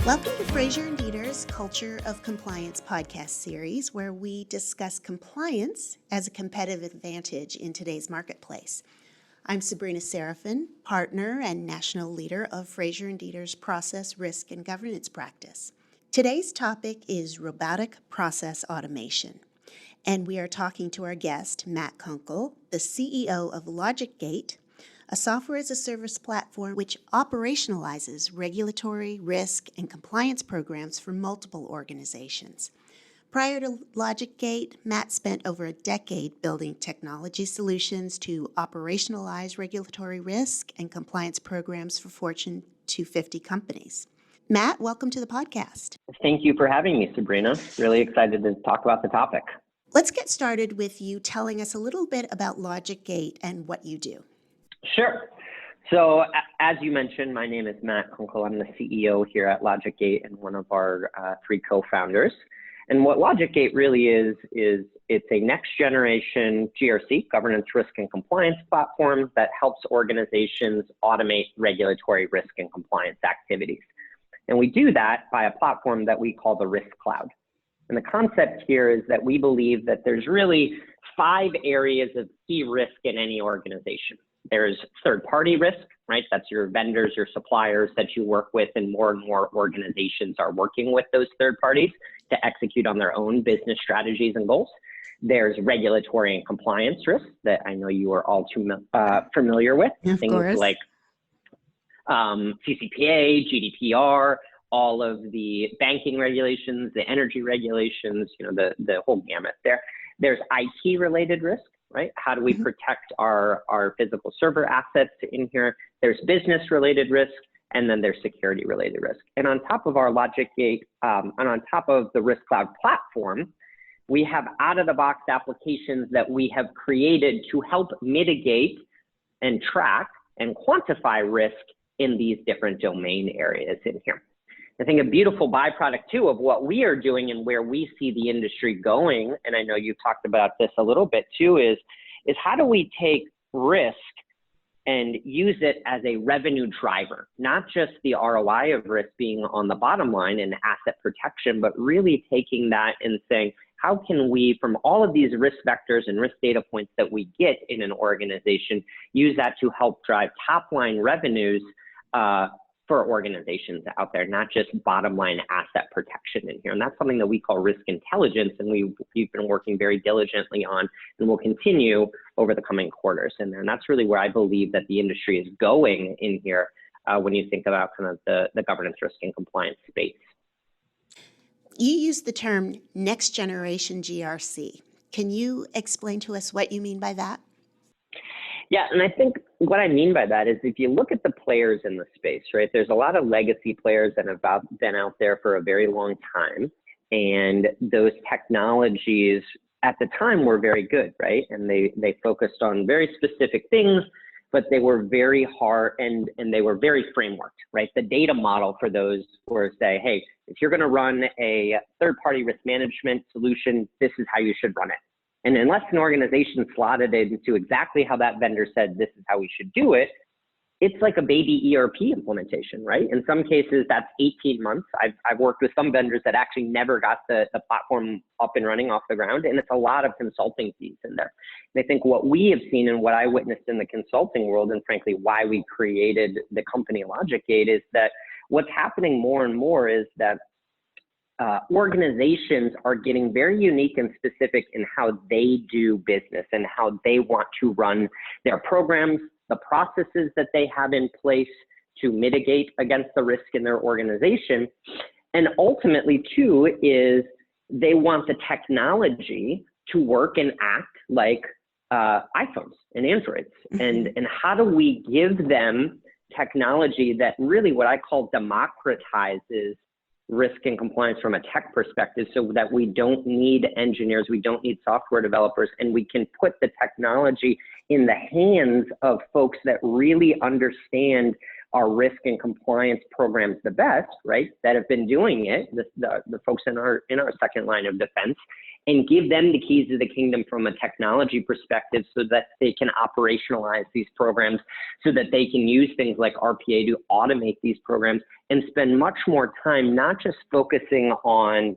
Welcome to Fraser and Dieter's Culture of Compliance podcast series, where we discuss compliance as a competitive advantage in today's marketplace. I'm Sabrina Serafin, partner and national leader of Fraser and Dieter's process, risk, and governance practice. Today's topic is robotic process automation, and we are talking to our guest, Matt Kunkel, the CEO of LogicGate, a software-as-a-service platform which operationalizes regulatory, risk, and compliance programs for multiple organizations. Prior to LogicGate, Matt spent over a decade building technology solutions to operationalize regulatory risk and compliance programs for Fortune 250 companies. Matt, welcome to the podcast. Thank you for having me, Sabrina. Really excited to talk about the topic. Let's get started with you telling us a little bit about LogicGate and what you do. Sure. So as you mentioned, my name is Matt Kunkel. I'm the CEO here at LogicGate and one of our three co-founders. And what LogicGate really is it's a next generation GRC, governance, risk, and compliance platform that helps organizations automate regulatory risk and compliance activities. And we do that by a platform that we call the Risk Cloud. And the concept here is that we believe that there's really 5 areas of key risk in any organization. There's third-party risk, right? That's your vendors, your suppliers that you work with, and more organizations are working with those third parties to execute on their own business strategies and goals. There's regulatory and compliance risk that I know you are all too familiar with. Of Things course. like CCPA, GDPR, all of the banking regulations, the energy regulations, the whole gamut there. There's IT-related risk. Right? How do we protect our physical server assets in here? There's business-related risk, and then there's security-related risk. And on top of our LogicGate, and on top of the Risk Cloud platform, we have out-of-the-box applications that we have created to help mitigate and track and quantify risk in these different domain areas in here. I think a beautiful byproduct, too, of what we are doing and where we see the industry going, and I know you've talked about this a little bit, too, is how do we take risk and use it as a revenue driver, not just the ROI of risk being on the bottom line and asset protection, but really taking that and saying, how can we, from all of these risk vectors and risk data points that we get in an organization, use that to help drive top-line revenues for organizations out there, not just bottom line asset protection in here. And that's something that we call risk intelligence, and we've been working very diligently on and will continue over the coming quarters. And that's really where I believe that the industry is going in here when you think about kind of the governance, risk, and compliance space. You use the term next generation GRC. Can you explain to us what you mean by that? Yeah, and I think what I mean by that is if you look at the players in the space, right, there's a lot of legacy players that have been out there for a very long time. And those technologies at the time were very good, right? And they focused on very specific things, but they were very hard and they were very frameworked, right? The data model for those were say, hey, if you're going to run a third-party risk management solution, this is how you should run it. And unless an organization slotted it into exactly how that vendor said this is how we should do it, it's like a baby ERP implementation, right? In some cases, that's 18 months. I've worked with some vendors that actually never got the platform up and running off the ground, and it's a lot of consulting fees in there. And I think what we have seen and what I witnessed in the consulting world, and frankly, why we created the company LogicGate, is that what's happening more and more is that organizations are getting very unique and specific in how they do business and how they want to run their programs, the processes that they have in place to mitigate against the risk in their organization. And ultimately, too, is they want the technology to work and act like iPhones and Androids. And how do we give them technology that really what I call democratizes risk and compliance from a tech perspective, so that we don't need engineers, we don't need software developers, and we can put the technology in the hands of folks that really understand our risk and compliance programs the best, right, that have been doing it, the folks in our second line of defense, and give them the keys to the kingdom from a technology perspective so that they can operationalize these programs, so that they can use things like RPA to automate these programs and spend much more time not just focusing on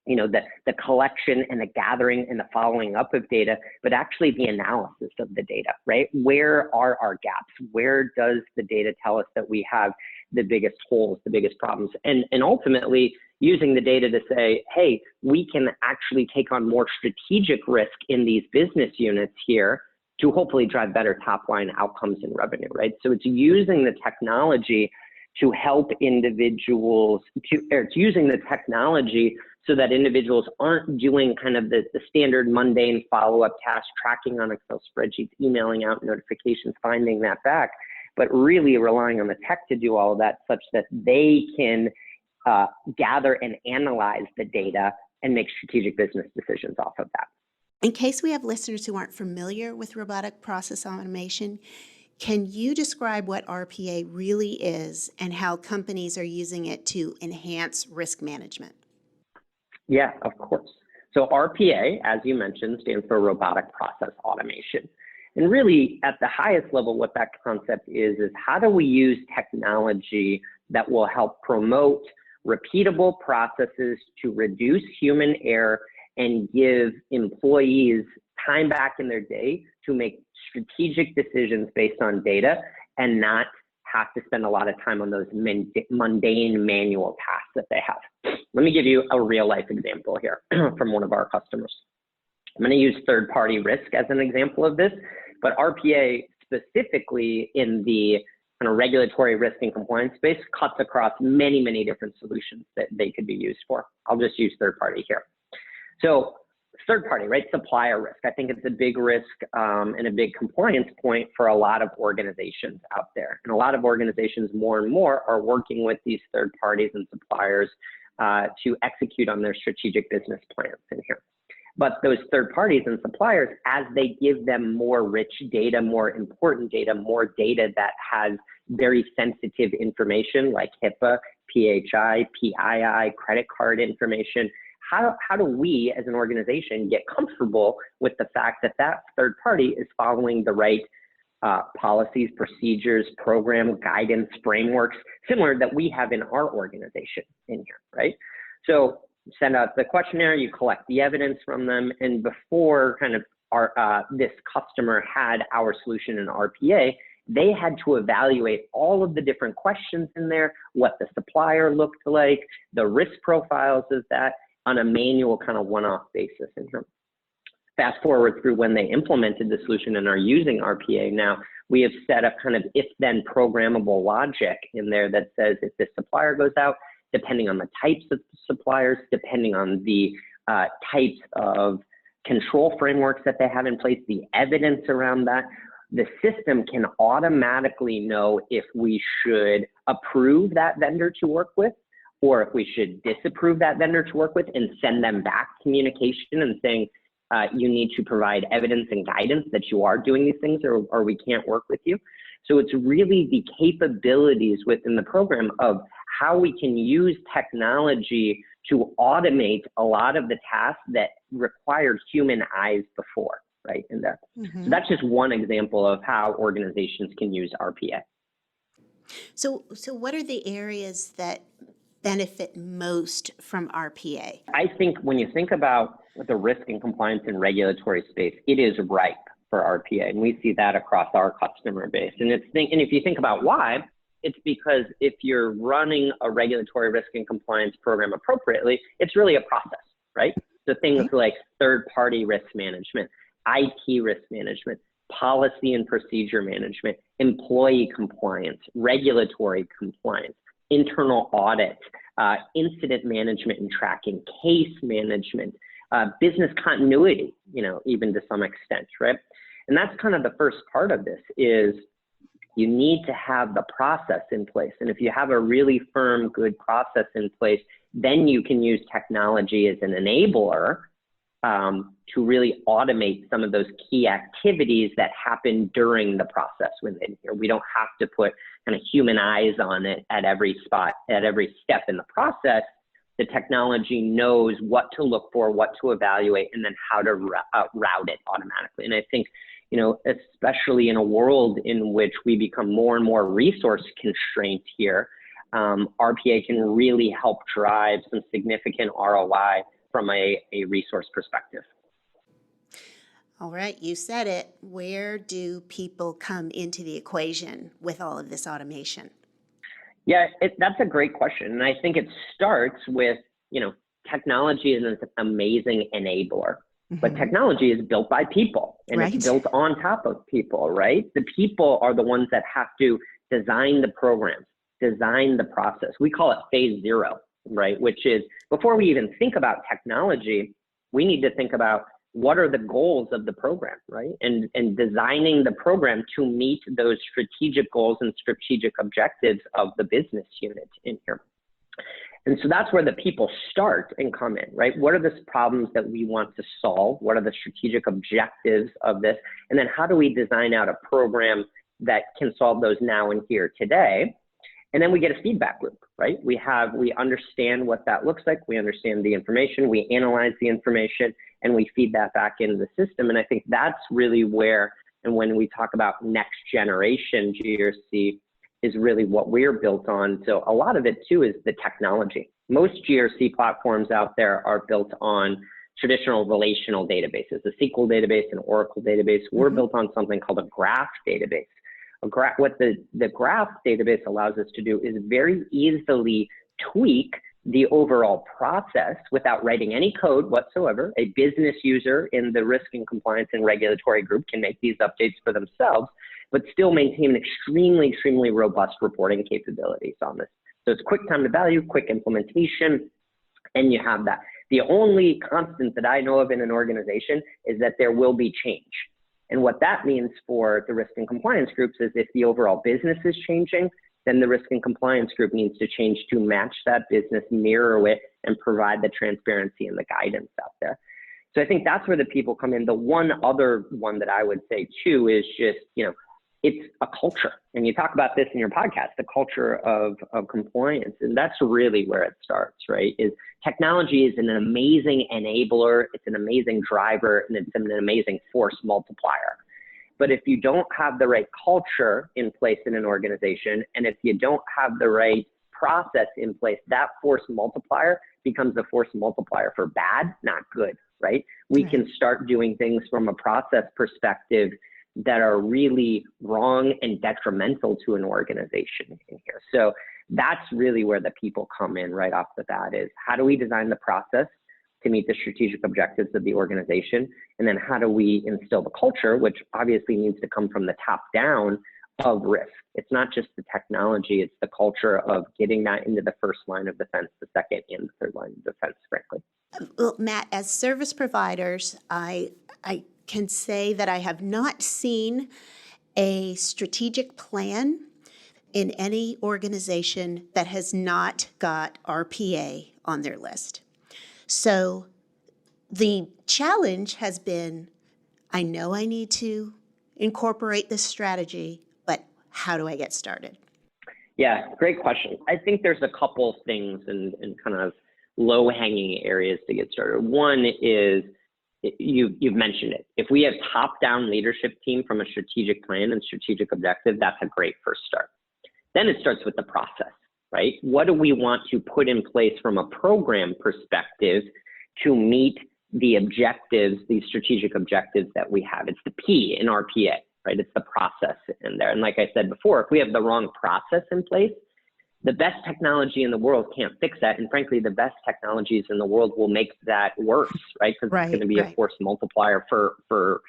the collection and the gathering and the following up of data, but actually the analysis of the data, right? Where are our gaps? Where does the data tell us that we have the biggest holes, the biggest problems? And ultimately using the data to say, hey, we can actually take on more strategic risk in these business units here to hopefully drive better top line outcomes and revenue, right? So it's using the technology to help individuals, it's using the technology so that individuals aren't doing kind of the standard mundane follow-up task, tracking on Excel spreadsheets, emailing out notifications, finding that back, but really relying on the tech to do all of that such that they can gather and analyze the data and make strategic business decisions off of that. In case we have listeners who aren't familiar with robotic process automation, can you describe what RPA really is and how companies are using it to enhance risk management? Yeah, of course. So RPA, as you mentioned, stands for Robotic Process Automation. And really, at the highest level, what that concept is how do we use technology that will help promote repeatable processes to reduce human error and give employees time back in their day to make strategic decisions based on data and not have to spend a lot of time on those mundane manual tasks that they have. Let me give you a real life example here from one of our customers. I'm going to use third-party risk as an example of this, but RPA specifically in the kind of regulatory risk and compliance space cuts across many, many different solutions that they could be used for. I'll just use third-party here. So third party, right? Supplier risk. I think it's a big risk and a big compliance point for a lot of organizations out there. And a lot of organizations more and more are working with these third parties and suppliers to execute on their strategic business plans in here. But those third parties and suppliers, as they give them more rich data, more important data, more data that has very sensitive information like HIPAA, PHI, PII, credit card information, how do we as an organization get comfortable with the fact that that third party is following the right policies, procedures, program, guidance, frameworks, similar that we have in our organization in here, right? So send out the questionnaire, you collect the evidence from them, and before kind of this customer had our solution in RPA, they had to evaluate all of the different questions in there, what the supplier looked like, the risk profiles of that, on a manual kind of one-off basis in here. Fast forward through when they implemented the solution and are using RPA now, we have set up kind of if-then programmable logic in there that says if this supplier goes out, depending on the types of suppliers, depending on the types of control frameworks that they have in place, the evidence around that, the system can automatically know if we should approve that vendor to work with, or if we should disapprove that vendor to work with and send them back communication and saying, you need to provide evidence and guidance that you are doing these things or we can't work with you. So it's really the capabilities within the program of how we can use technology to automate a lot of the tasks that required human eyes before, right? In there. Mm-hmm. So that's just one example of how organizations can use RPA. So what are the areas that benefit most from RPA? I think when you think about the risk and compliance and regulatory space, it is ripe for RPA, and we see that across our customer base. And if you think about why, it's because if you're running a regulatory risk and compliance program appropriately, it's really a process, right? So things like third-party risk management, IT risk management, policy and procedure management, employee compliance, regulatory compliance, internal audit, incident management and tracking, case management, business continuity, even to some extent, right? And that's kind of the first part of this is you need to have the process in place. And if you have a really firm, good process in place, then you can use technology as an enabler to really automate some of those key activities that happen during the process. We don't have to put kind of human eyes on it at every spot, at every step in the process, the technology knows what to look for, what to evaluate, and then how to route it automatically. And I think, especially in a world in which we become more and more resource constrained here, RPA can really help drive some significant ROI from a resource perspective. All right, you said it. Where do people come into the equation with all of this automation? Yeah, that's a great question. And I think it starts with, technology is an amazing enabler, but technology is built by people and it's built on top of people, right? The people are the ones that have to design the programs, design the process. We call it phase 0, right? Which is before we even think about technology, we need to think about what are the goals of the program, right? And designing the program to meet those strategic goals and strategic objectives of the business unit in here. And so that's where the people start and come in, right? What are the problems that we want to solve? What are the strategic objectives of this? And then how do we design out a program that can solve those now and here today? And then we get a feedback loop, right? We understand what that looks like. We understand the information, we analyze the information, and we feed that back into the system. And I think that's really where, and when we talk about next generation GRC, is really what we're built on. So a lot of it too is the technology. Most GRC platforms out there are built on traditional relational databases, a SQL database, an Oracle database. We're built on something called a graph database. What the graph database allows us to do is very easily tweak the overall process without writing any code whatsoever. A business user in the risk and compliance and regulatory group can make these updates for themselves, but still maintain extremely, extremely robust reporting capabilities on this. So it's quick time to value, quick implementation, and you have that. The only constant that I know of in an organization is that there will be change. And what that means for the risk and compliance groups is if the overall business is changing, then the risk and compliance group needs to change to match that business, mirror it, and provide the transparency and the guidance out there. So I think that's where the people come in. The one other one that I would say too is just, it's a culture. And you talk about this in your podcast, the culture of compliance. And that's really where it starts, right? Is technology is an amazing enabler, it's an amazing driver, and it's an amazing force multiplier. But if you don't have the right culture in place in an organization, and if you don't have the right process in place, that force multiplier becomes a force multiplier for bad, not good, right? We can start doing things from a process perspective that are really wrong and detrimental to an organization in here. So that's really where the people come in right off the bat is how do we design the process to meet the strategic objectives of the organization? And then how do we instill the culture, which obviously needs to come from the top down of risk. It's not just the technology, it's the culture of getting that into the first line of defense, the second and the third line of defense, frankly. Well, Matt, as service providers, I can say that I have not seen a strategic plan in any organization that has not got RPA on their list. So the challenge has been, I know I need to incorporate this strategy, but how do I get started? Yeah, great question. I think there's a couple things and kind of low-hanging areas to get started. One is, you've mentioned it. If we have top-down leadership team from a strategic plan and strategic objective, that's a great first start. Then it starts with the process, right? What do we want to put in place from a program perspective to meet the objectives, these strategic objectives that we have? It's the P in RPA, right? It's the process in there. And like I said before, if we have the wrong process in place, the best technology in the world can't fix that. And frankly, the best technologies in the world will make that worse, right? Because it's going to be a force multiplier for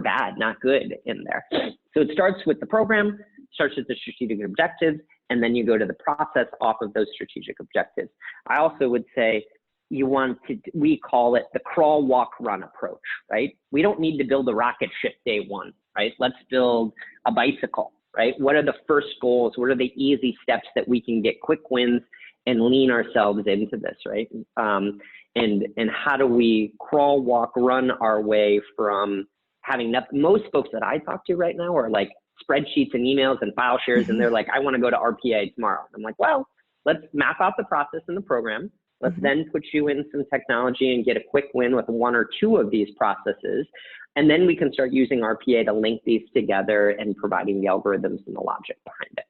bad, not good in there. So it starts with the program, starts with the strategic objectives, and then you go to the process off of those strategic objectives. I also would say we call it the crawl, walk, run approach, right? We don't need to build a rocket ship day one, right? Let's build a bicycle. Right? What are the first goals? What are the easy steps that we can get quick wins and lean ourselves into this, right? And how do we crawl, walk, run our way from having nothing? Most folks that I talk to right now are like spreadsheets and emails and file shares, and they're like, I want to go to RPA tomorrow. I'm like, well, let's map out the process in the program. Let's then put you in some technology and get a quick win with one or two of these processes. And then we can start using RPA to link these together and providing the algorithms and the logic behind it.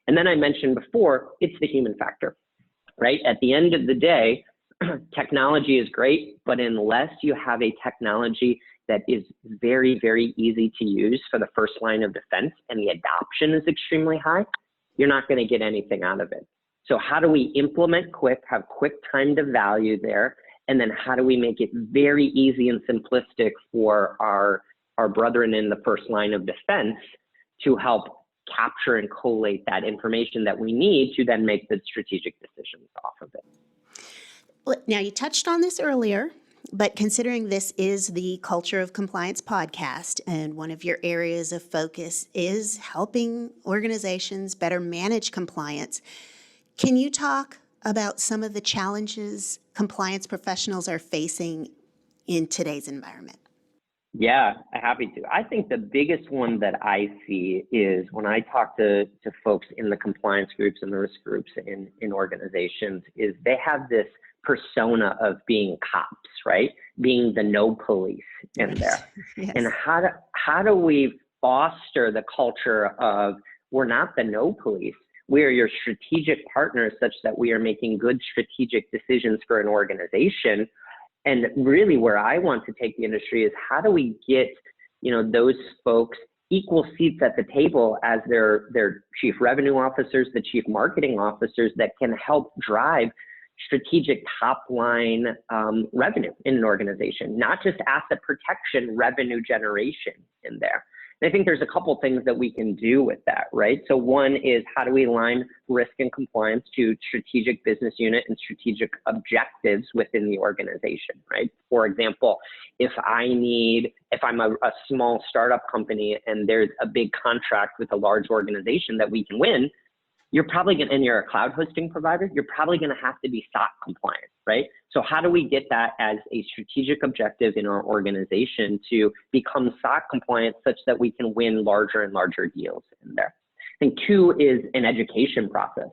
And then I mentioned before, it's the human factor, right? At the end of the day, technology is great, but unless you have a technology that is very, very easy to use for the first line of defense and the adoption is extremely high, you're not going to get anything out of it. So how do we implement quick, have quick time to value there? And then how do we make it very easy and simplistic for our brethren in the first line of defense to help capture and collate that information that we need to then make the strategic decisions off of it? Well, now, you touched on this earlier, but considering this is the Culture of Compliance podcast, and one of your areas of focus is helping organizations better manage compliance, can you talk about some of the challenges compliance professionals are facing in today's environment? Yeah, happy to. I think the biggest one that I see is when I talk to folks in the compliance groups and the risk groups in organizations, is they have this persona of being cops, right? Being the no police in there. Yes. And how do we foster the culture of we're not the no police? We are your strategic partners such that we are making good strategic decisions for an organization. And really where I want to take the industry is how do we get, those folks equal seats at the table as their chief revenue officers, the chief marketing officers that can help drive strategic top line revenue in an organization, not just asset protection, revenue generation in there. And I think there's a couple things that we can do with that, right? So one is how do we align risk and compliance to strategic business unit and strategic objectives within the organization, right? For example, if I'm a small startup company and there's a big contract with a large organization that we can win, and you're a cloud hosting provider, you're probably going to have to be SOC compliant, right? So how do we get that as a strategic objective in our organization to become SOC compliant such that we can win larger and larger deals in there? I think two is an education process,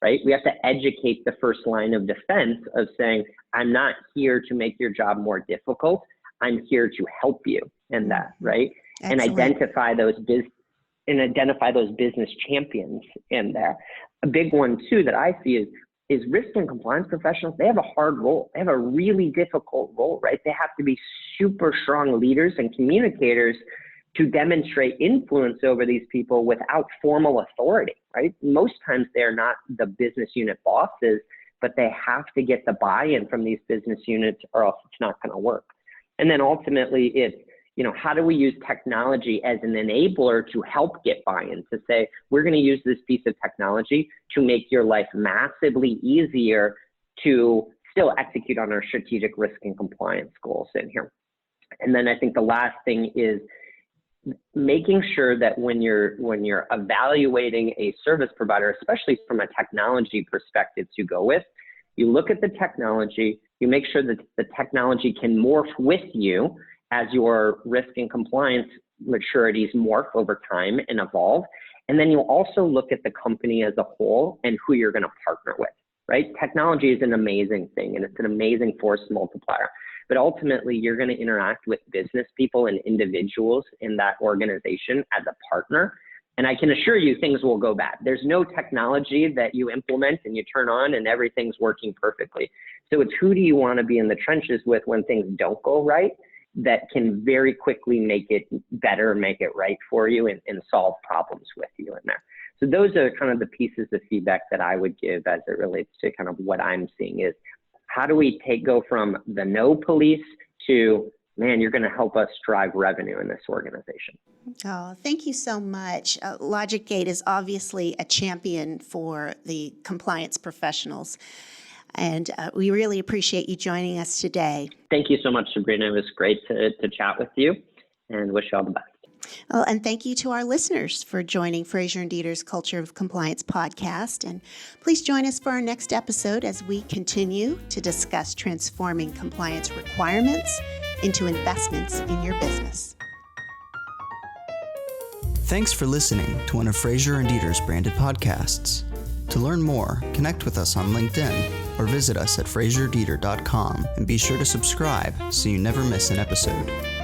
right? We have to educate the first line of defense of saying, I'm not here to make your job more difficult. I'm here to help you in that, right? Excellent. And identify those business champions in there. A big one too that I see is risk and compliance professionals. They have a hard role. They have a really difficult role, right? They have to be super strong leaders and communicators to demonstrate influence over these people without formal authority, right? Most times they're not the business unit bosses, but they have to get the buy-in from these business units or else it's not going to work. And then ultimately it's, how do we use technology as an enabler to help get buy-in, to say, we're going to use this piece of technology to make your life massively easier to still execute on our strategic risk and compliance goals in here. And then I think the last thing is making sure that when you're evaluating a service provider, especially from a technology perspective to go with, you look at the technology, you make sure that the technology can morph with you as your risk and compliance maturities morph over time and evolve. And then you'll also look at the company as a whole and who you're going to partner with, right? Technology is an amazing thing and it's an amazing force multiplier. But ultimately, you're going to interact with business people and individuals in that organization as a partner. And I can assure you things will go bad. There's no technology that you implement and you turn on and everything's working perfectly. So it's who do you want to be in the trenches with when things don't go right, that can very quickly make it better, make it right for you and solve problems with you in there. So those are kind of the pieces of feedback that I would give as it relates to kind of what I'm seeing is how do we go from the no police to, man, you're going to help us drive revenue in this organization. Oh, thank you so much. LogicGate is obviously a champion for the compliance professionals. And we really appreciate you joining us today. Thank you so much, Sabrina. It was great to chat with you and wish you all the best. Well, and thank you to our listeners for joining Fraser and Dieter's Culture of Compliance podcast. And please join us for our next episode as we continue to discuss transforming compliance requirements into investments in your business. Thanks for listening to one of Fraser and Dieter's branded podcasts. To learn more, connect with us on LinkedIn or visit us at fraserdieter.com and be sure to subscribe so you never miss an episode.